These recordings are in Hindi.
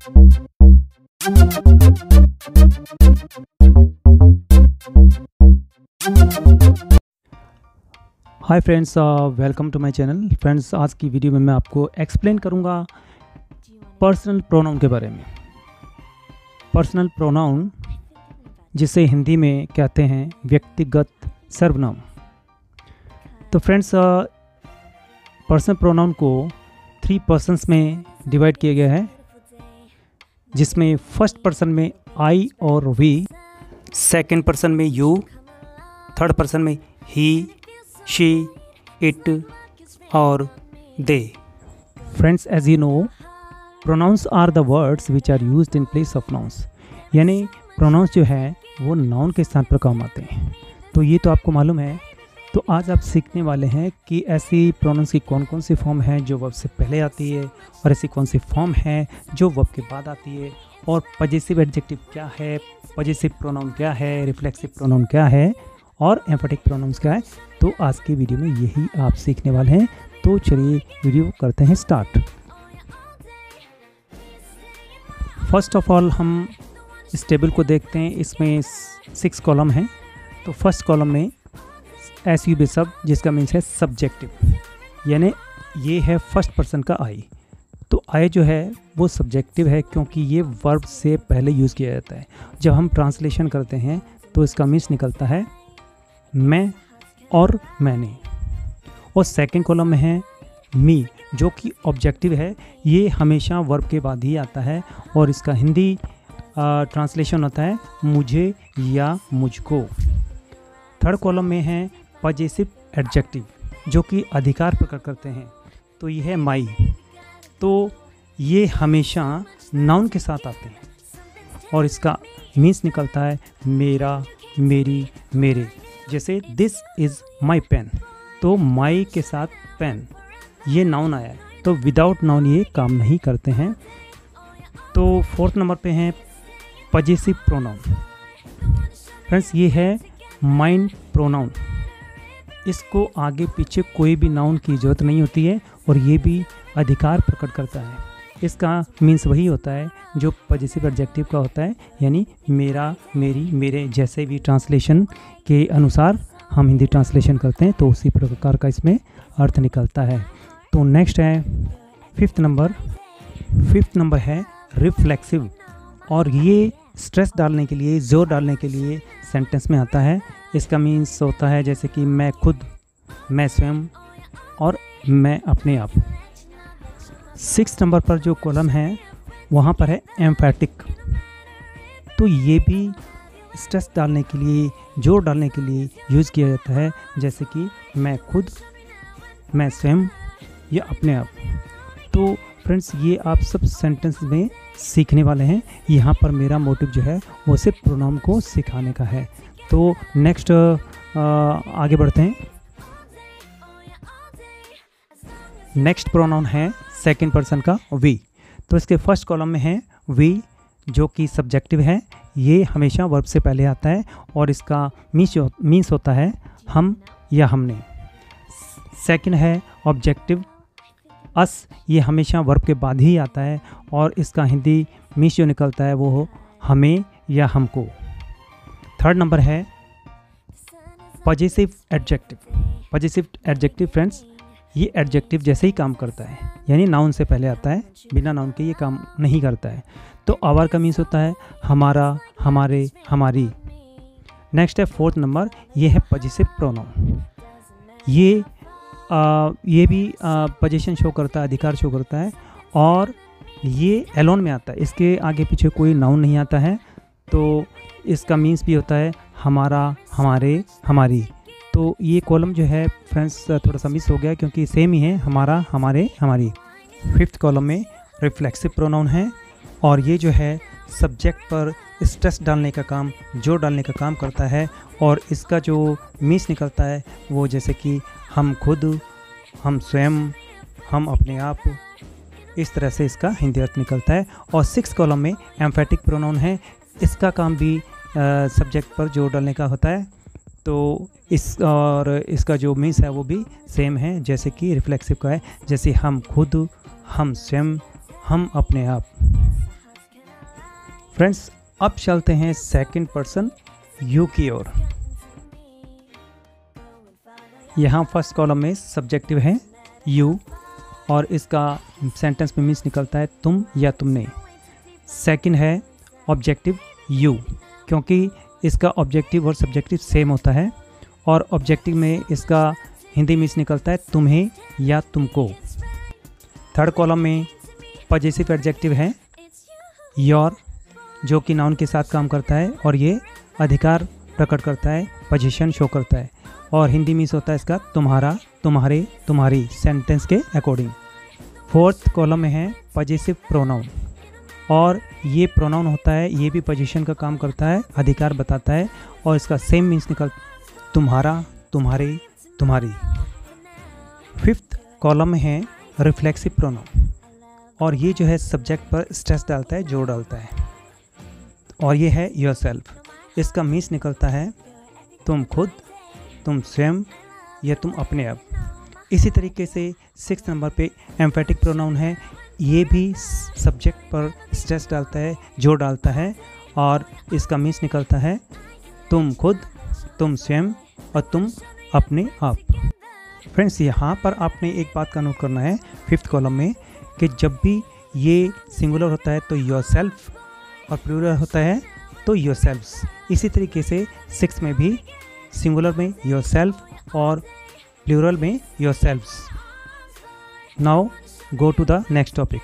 Hi friends, welcome to my channel. Friends, आज की वीडियो में मैं आपको एक्सप्लेन करूंगा पर्सनल प्रोनाउन के बारे में। पर्सनल प्रोनाउन जिसे हिंदी में कहते हैं व्यक्तिगत सर्वनाम। तो फ्रेंड्स, पर्सनल प्रोनाउन को 3 पर्सन्स में डिवाइड किया गया है, जिसमें फर्स्ट पर्सन में आई और वी, सेकंड पर्सन में यू, थर्ड पर्सन में ही, she, it और they. Friends, as you know, pronouns are the words which are used in place of nouns. यानी pronouns जो है वो noun के स्थान पर काम आते हैं। तो ये तो आपको मालूम है। तो आज आप सीखने वाले हैं कि ऐसी pronouns की कौन कौन सी फॉर्म है जो वर्ब से पहले आती है, और ऐसी कौन सी फॉर्म है जो वर्ब के बाद आती है, और पजेसिव एडजेक्टिव क्या है, पजेसिव प्रोनाउन क्या है, रिफ्लेक्सिव प्रोनाउन क्या है, और एम्फेटिक प्रोनाउंस क्या है। तो आज की वीडियो में यही आप सीखने वाले हैं। तो चलिए वीडियो करते हैं स्टार्ट। फर्स्ट ऑफ ऑल हम इस टेबल को देखते हैं। इसमें 6 कॉलम हैं। तो फर्स्ट कॉलम में एस यू बी सब, जिसका मीन्स है सब्जेक्टिव, यानी ये है फर्स्ट पर्सन का आई। तो आई जो है वो सब्जेक्टिव है क्योंकि ये वर्ब से पहले यूज़ किया जाता है। जब हम ट्रांसलेशन करते हैं तो इसका मीन्स निकलता है मैं और मैंने। और सेकंड कॉलम में है मी, जो कि ऑब्जेक्टिव है। ये हमेशा वर्ब के बाद ही आता है और इसका हिंदी ट्रांसलेशन होता है मुझे या मुझको। थर्ड कॉलम में है पजेसिव एडजेक्टिव, जो कि अधिकार प्रकट करते हैं। तो ये है माई। तो ये हमेशा नाउन के साथ आते हैं और इसका मीन्स निकलता है मेरा, मेरी, मेरे। जैसे दिस इज़ माई पेन, तो माई के साथ पेन, ये नाउन आया है। तो विदाउट नाउन ये काम नहीं करते हैं। तो फोर्थ नंबर पे हैं पजेसिव प्रोनाउन। फ्रेंड्स, ये है माइंड प्रोनाउन। इसको आगे पीछे कोई भी नाउन की ज़रूरत नहीं होती है और ये भी अधिकार प्रकट करता है। इसका मीन्स वही होता है जो पजेसिव एडजेक्टिव का होता है, यानी मेरा, मेरी, मेरे। जैसे भी ट्रांसलेशन के अनुसार हम हिंदी ट्रांसलेशन करते हैं तो उसी प्रकार का इसमें अर्थ निकलता है। तो नेक्स्ट है फिफ्थ नंबर है रिफ्लेक्सिव, और ये स्ट्रेस डालने के लिए, जोर डालने के लिए सेंटेंस में आता है। इसका मीन्स होता है जैसे कि मैं खुद, मैं स्वयं और मैं अपने आप। 6 नंबर पर जो कॉलम है वहाँ पर है एम्फेटिक। तो ये भी स्ट्रेस डालने के लिए, जोर डालने के लिए यूज़ किया जाता है, जैसे कि मैं खुद, मैं स्वयं या अपने आप। तो फ्रेंड्स, ये आप सब सेंटेंस में सीखने वाले हैं। यहाँ पर मेरा मोटिव जो है वो सिर्फ प्रोनाउन को सिखाने का है। तो नेक्स्ट आगे बढ़ते हैं। नेक्स्ट प्रोनाउन है सेकंड पर्सन का वी। तो इसके फर्स्ट कॉलम में है वी, जो कि सब्जेक्टिव है। ये हमेशा वर्ब से पहले आता है और इसका मीन्स होता है हम या हमने। सेकंड है ऑब्जेक्टिव अस, ये हमेशा वर्ब के बाद ही आता है और इसका हिंदी मीन्स जो निकलता है वो हमें या हमको। थर्ड नंबर है पजेसिव एडजेक्टिव। फ्रेंड्स, ये एडजेक्टिव जैसे ही काम करता है, यानी नाउन से पहले आता है, बिना नाउन के ये काम नहीं करता है। तो आवर का मीन्स होता है हमारा, हमारे, हमारी। नेक्स्ट है फोर्थ नंबर, ये है पजेसिव प्रोनाउन। ये भी पोजीशन शो करता है, अधिकार शो करता है, और ये एलोन में आता है। इसके आगे पीछे कोई नाउन नहीं आता है। तो इसका मीन्स भी होता है हमारा, हमारे, हमारी। तो ये कॉलम जो है फ्रेंड्स थोड़ा सा मिस हो गया क्योंकि सेम ही है, हमारा, हमारे, हमारी। फिफ्थ कॉलम में रिफ्लेक्सिव प्रोनाउन है और ये जो है सब्जेक्ट पर स्ट्रेस डालने का काम, जोर डालने का काम करता है, और इसका जो मीन्स निकलता है वो जैसे कि हम खुद, हम स्वयं, हम अपने आप। इस तरह से इसका हिंदी अर्थ निकलता है। और 6 कॉलम में एम्फेटिक प्रोनाउन है। इसका काम भी सब्जेक्ट पर जोर डालने का होता है। तो इसका जो मीन्स है वो भी सेम है जैसे कि रिफ्लेक्सिव का है, जैसे हम खुद, हम स्वयं, हम अपने आप। फ्रेंड्स अब चलते हैं सेकंड पर्सन यू की ओर। यहाँ फर्स्ट कॉलम में सब्जेक्टिव है यू और इसका सेंटेंस में मीन्स निकलता है तुम या तुमने। सेकंड है ऑब्जेक्टिव यू, क्योंकि इसका ऑब्जेक्टिव और सब्जेक्टिव सेम होता है और ऑब्जेक्टिव में इसका हिंदी मीन्स निकलता है तुम्हें या तुमको। थर्ड कॉलम में पॉजिटिव एडजेक्टिव है योर, जो कि नाउन के साथ काम करता है और ये अधिकार प्रकट करता है, पोजीशन शो करता है और हिंदी मीन्स होता है इसका तुम्हारा, तुम्हारे, तुम्हारी, सेंटेंस के अकॉर्डिंग। फोर्थ कॉलम में है पॉजिटिव प्रोनाउन और ये प्रोनाउन होता है, ये भी पोजीशन का काम करता है, अधिकार बताता है और इसका सेम मीन्स निकल तुम्हारा, तुम्हारे, तुम्हारी। फिफ्थ कॉलम में है रिफ्लेक्सिव प्रोनाउन और ये जो है सब्जेक्ट पर स्ट्रेस डालता है, जोर डालता है और ये है योरसेल्फ। इसका मीन्स निकलता है तुम खुद, तुम स्वयं या तुम अपने आप। इसी तरीके से 6 नंबर पे एम्फेटिक प्रोनाउन है, ये भी सब्जेक्ट पर स्ट्रेस डालता है, जोर डालता है और इसका मीन्स निकलता है तुम खुद, तुम स्वयं और तुम अपने आप। फ्रेंड्स यहाँ पर आपने एक बात का नोट करना है फिफ्थ कॉलम में कि जब भी ये सिंगुलर होता है तो योरसेल्फ और प्लूरल होता है तो योरसेल्व्स। इसी तरीके से 6 में भी सिंगुलर में योरसेल्फ और प्लूरल में yourselves. Now go to the next topic.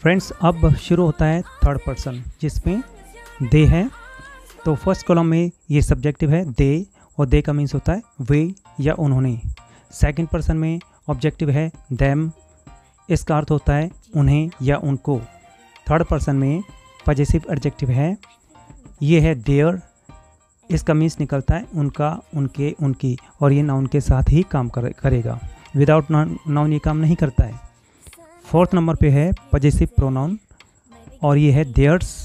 Friends अब शुरू होता है थर्ड पर्सन जिसमें दे है। तो फर्स्ट कॉलम में ये सब्जेक्टिव है दे और दे का मीन्स होता है वे या उन्होंने। सेकंड पर्सन में ऑब्जेक्टिव है देम, इसका अर्थ होता है उन्हें या उनको। थर्ड पर्सन में पॉजिटिव एडजेक्टिव है, ये है देयर, इसका मीन्स निकलता है उनका, उनके, उनकी और ये नाउन के साथ ही काम करेगा, विदाउट नाउन ये काम नहीं करता है। फोर्थ नंबर पे है पॉजिटिव प्रोनाउन और ये है देयर्स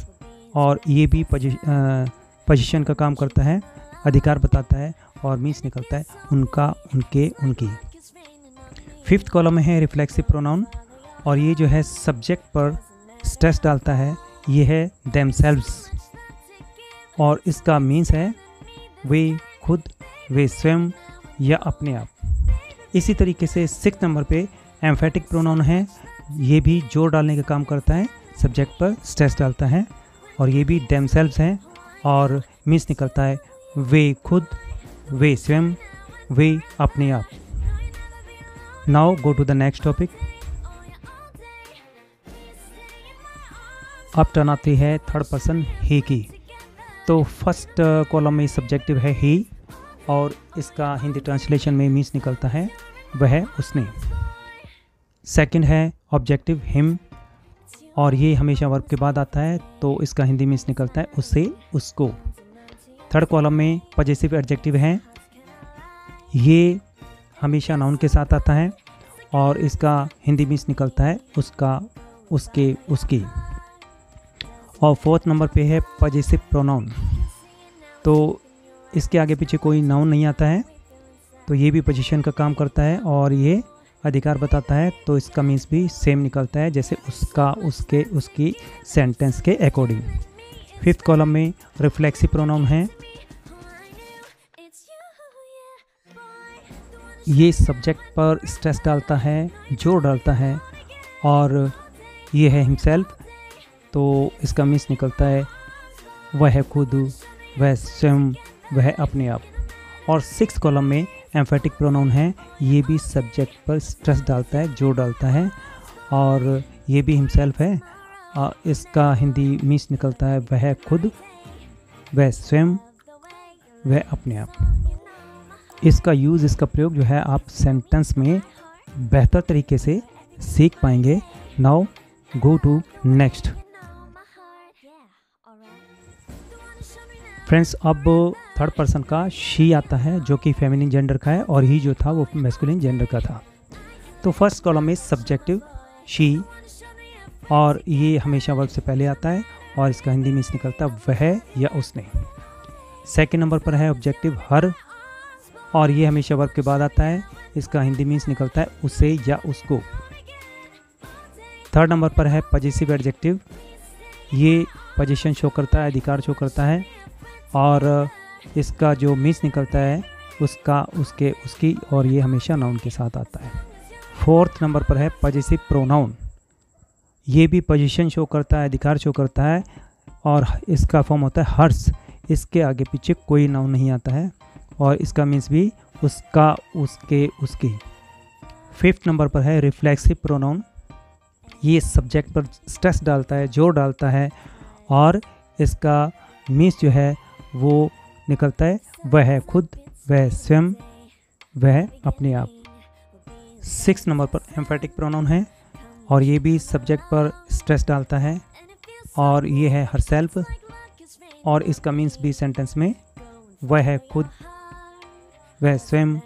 और ये भी पोजीशन का काम करता है, अधिकार बताता है और मीन्स निकलता है उनका, उनके, उनकी। फिफ्थ कॉलम में है रिफ्लेक्सिव प्रोनाउन और ये जो है सब्जेक्ट पर स्ट्रेस डालता है, ये है देमसेल्व्स और इसका मीन्स है वे खुद, वे स्वयं या अपने आप। इसी तरीके से 6 नंबर पे एम्फेटिक प्रोनाउन है, ये भी जोर डालने का काम करता है, सब्जेक्ट पर स्ट्रेस डालता है और ये भी देमसेल्व्स है और मीन्स निकलता है वे खुद, वे स्वयं, वे अपने आप। Now go to the next topic. अब टर्न आती है थर्ड पर्सन ही की। तो फर्स्ट कॉलम में सब्जेक्टिव है ही और इसका हिंदी ट्रांसलेशन में मीन्स निकलता है वह, उसने। सेकंड है ऑब्जेक्टिव हिम और ये हमेशा वर्ब के बाद आता है तो इसका हिंदी मीन्स निकलता है उसे, उसको। थर्ड कॉलम में पॉजिटिव एडजेक्टिव है, ये हमेशा नाउन के साथ आता है और इसका हिंदी मीन्स निकलता है उसका, उसके, उसकी। और फोर्थ नंबर पे है पॉजिटिव प्रोनाउन, तो इसके आगे पीछे कोई नाउन नहीं आता है तो ये भी पोजीशन का काम करता है और ये अधिकार बताता है तो इसका मीन्स भी सेम निकलता है जैसे उसका, उसके, उसकी, सेंटेंस के अकॉर्डिंग। फिफ्थ कॉलम में रिफ्लेक्सिव प्रोनाउन है, ये सब्जेक्ट पर स्ट्रेस डालता है, जोर डालता है और ये है हिमसेल्फ तो इसका मीन्स निकलता है वह खुद, वह स्वयं, वह अपने आप। और 6 कॉलम में एम्फेटिक प्रोनाउन है, ये भी सब्जेक्ट पर स्ट्रेस डालता है, जोर डालता है और ये भी हिमसेल्फ है और इसका हिंदी मीन्स निकलता है वह खुद, वह स्वयं, वह अपने आप। इसका यूज़, इसका प्रयोग जो है आप सेंटेंस में बेहतर तरीके से सीख पाएंगे। Now go to next. Friends अब थर्ड पर्सन का शी आता है जो कि फेमिनिन जेंडर का है और ही जो था वो मैस्कुलिन जेंडर का था। तो फर्स्ट कॉलम में सब्जेक्टिव शी और ये हमेशा वर्ब से पहले आता है और इसका हिंदी मीन्स निकलता है वह या उसने। सेकंड नंबर पर है ऑब्जेक्टिव हर और ये हमेशा वर्ब के बाद आता है, इसका हिंदी मीन्स निकलता है उसे या उसको। थर्ड नंबर पर है पजेसिव एडजेक्टिव। ये पोजीशन शो करता है, अधिकार शो करता है, और इसका जो मीन्स निकलता है उसका, उसके, उसकी, और ये हमेशा नाउन के साथ आता है। फोर्थ नंबर पर है पजेसिव प्रोनाउन। ये भी पोजीशन शो करता है, अधिकार शो करता है, और इसका फॉर्म होता है हर्ष। इसके आगे पीछे कोई नाउन नहीं आता है, और इसका मीन्स भी उसका, उसके, उसकी। फिफ्थ नंबर पर है रिफ्लेक्सिव प्रोनाउन। ये सब्जेक्ट पर स्ट्रेस डालता है, जोर डालता है, और इसका मीन्स जो है वो निकलता है वह है खुद, वह स्वयं, वह अपने आप। सिक्स नंबर पर एम्फेटिक प्रोनाउन है, और ये भी सब्जेक्ट पर स्ट्रेस डालता है, और ये है हरसेल्फ, और इसका मीन्स भी सेंटेंस में वह है खुद, वह स्वयं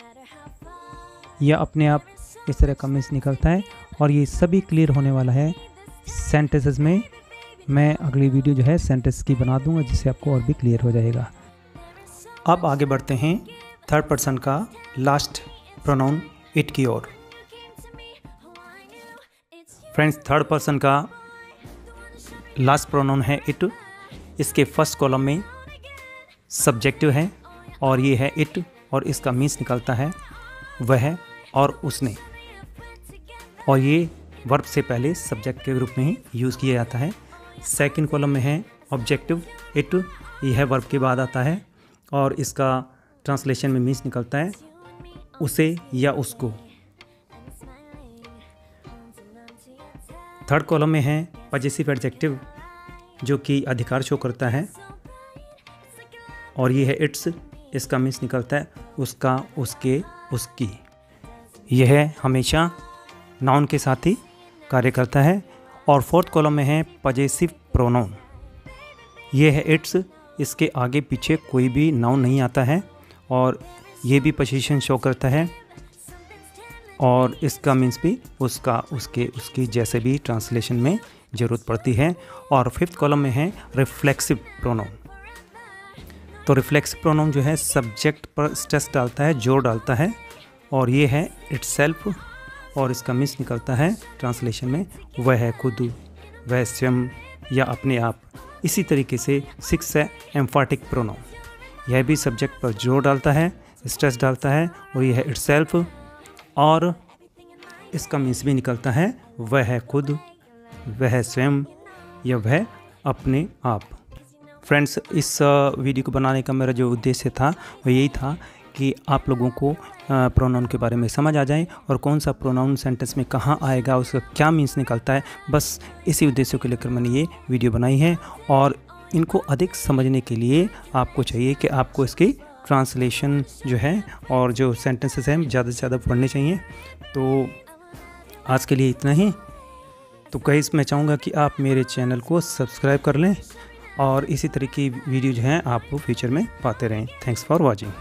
या अपने आप, इस तरह का मीन्स निकलता है। और ये सभी क्लियर होने वाला है सेंटेंसेस में। मैं अगली वीडियो जो है सेंटेंस की बना दूंगा, जिससे आपको और भी क्लियर हो जाएगा। अब आगे बढ़ते हैं थर्ड पर्सन का लास्ट प्रोनाउन इट की ओर। फ्रेंड्स, थर्ड पर्सन का लास्ट प्रोनाउन है इट। इसके फर्स्ट कॉलम में सब्जेक्टिव है, और ये है इट, और इसका मीन्स निकलता है वह और उसने, और ये वर्ब से पहले सब्जेक्ट के रूप में ही यूज़ किया जाता है। सेकंड कॉलम में है ऑब्जेक्टिव इट, यह वर्ब के बाद आता है, और इसका ट्रांसलेशन में मीन्स निकलता है उसे या उसको। थर्ड कॉलम में है पजेसिव एडजेक्टिव, जो कि अधिकार शो करता है, और ये है इट्स, इसका मीन्स निकलता है उसका, उसके, उसकी। यह हमेशा नाउन के साथ ही कार्य करता है। और फोर्थ कॉलम में है पजेसिव प्रोनाउन। ये है इट्स, इसके आगे पीछे कोई भी नाउन नहीं आता है, और ये भी पोजीशन शो करता है, और इसका मीन्स भी उसका, उसके, उसकी, जैसे भी ट्रांसलेशन में ज़रूरत पड़ती है। और फिफ्थ कॉलम में है रिफ्लेक्सिव प्रोनाउन। तो रिफ्लेक्सिव प्रोनाउन जो है सब्जेक्ट पर स्ट्रेस डालता है, जोर डालता है, और ये है इटसेल्फ, और इसका मीन्स निकलता है ट्रांसलेशन में वह है खुद, वह स्वयं या अपने आप। इसी तरीके से सिक्स है एम्फेटिक प्रोनाउन। यह भी सब्जेक्ट पर जोर डालता है, स्ट्रेस डालता है, और यह है इटसेल्फ, और इसका मीन्स भी निकलता है वह है खुद, वह स्वयं या वह अपने आप। फ्रेंड्स, इस वीडियो को बनाने का मेरा जो उद्देश्य था वो यही था कि आप लोगों को प्रोनाउन के बारे में समझ आ जाए, और कौन सा प्रोनाउन सेंटेंस में कहाँ आएगा, उसका क्या मीन्स निकलता है। बस इसी उद्देश्य को लेकर मैंने ये वीडियो बनाई है। और इनको अधिक समझने के लिए आपको चाहिए कि आपको इसकी ट्रांसलेशन जो है और जो सेंटेंसेस हैं ज़्यादा से ज़्यादा पढ़ने चाहिए। तो आज के लिए इतना ही। तो गाइस, मैं चाहूँगा कि आप मेरे चैनल को सब्सक्राइब कर लें, और इसी तरह की वीडियो जो हैं आप फ्यूचर में पाते रहें। Thanks for watching.